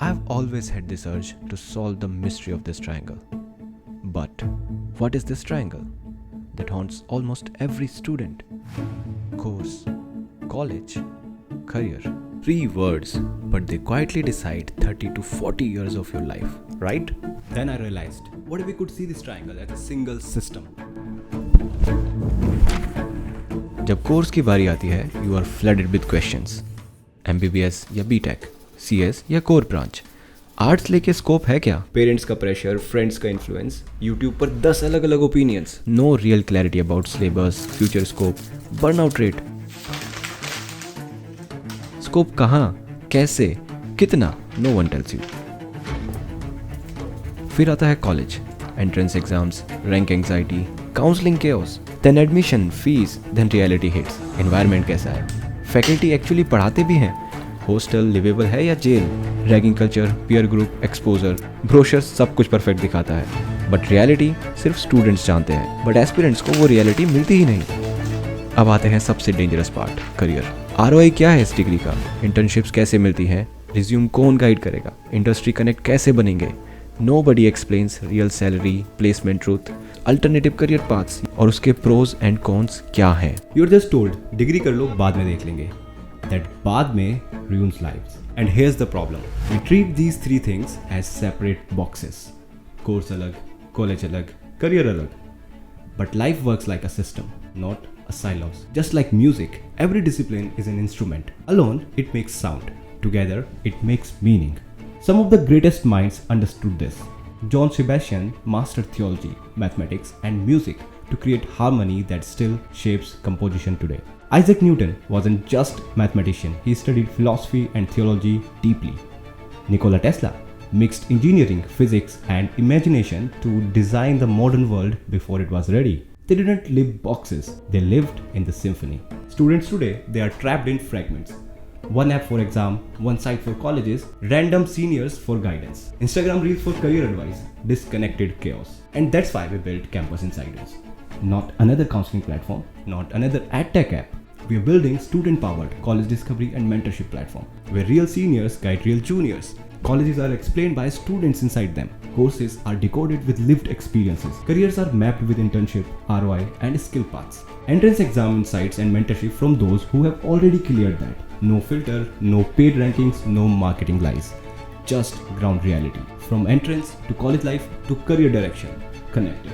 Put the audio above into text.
I've always had this urge to solve the mystery of this triangle. But what is this triangle that haunts almost every student? Course, college, career. 3 words, but they quietly decide 30 to 40 years of your life, right? Then I realized, what if we could see this triangle as a single system? जब course की बारी आती है, you are flooded with questions. MBBS या BTech, CS या core branch. Arts लेके scope है क्या? पेरेंट्स का प्रेशर, फ्रेंड्स का इन्फ्लुएंस, यूट्यूब पर 10 अलग अलग opinions. No real clarity about syllabus, future scope, burnout rate. Scope कहाँ, कैसे, कितना? No one tells you. फिर आता है college, entrance exams, rank anxiety, counselling chaos, then admission, fees, then reality hits. Environment कैसा है? फैकल्टी एक्चुअली पढ़ाते भी हैं? हॉस्टल लिवेबल है या जेल? Ragging culture, peer group, exposure, brochure सब कुछ परफेक्ट दिखाता है, बट रियलिटी सिर्फ स्टूडेंट्स जानते हैं, बट एस्पिरेंट्स को वो रियलिटी मिलती ही नहीं. अब आते हैं सबसे डेंजरस पार्ट, करियर. ROI क्या है इस डिग्री का? इंटर्नशिप्स कैसे मिलती हैं? रिज्यूम कौन गाइड करेगा? इंडस्ट्री कनेक्ट कैसे बनेंगे? Nobody explains real salary, placement truth, alternative career paths और उसके pros and cons क्या हैं. You're just told, डिग्री कर लो बाद में देख लेंगे. That बाद में ruins lives. And here's the problem. We treat these 3 things as separate boxes. Course अलग, college अलग, career अलग. But life works like a system, not a silos. Just like music, every discipline is an instrument. Alone, it makes sound. Together, it makes meaning. Some of the greatest minds understood this. John Sebastian mastered theology, mathematics, and music to create harmony that still shapes composition today. Isaac Newton wasn't just a mathematician, he studied philosophy and theology deeply. Nikola Tesla mixed engineering, physics, and imagination to design the modern world before it was ready. They didn't live boxes, they lived in the symphony. Students today, they are trapped in fragments. One app for exam, one site for colleges, random seniors for guidance, Instagram reels for career advice, disconnected chaos. And that's why we built Campus Insiders. Not another counseling platform, not another AdTech app. We are building student-powered college discovery and mentorship platform, where real seniors guide real juniors. Colleges are explained by students inside them. Courses are decoded with lived experiences. Careers are mapped with internship, ROI, and skill paths. Entrance exam insights and mentorship from those who have already cleared that. No filter, no paid rankings, no marketing lies. Just ground reality. From entrance to college life to career direction. Connected.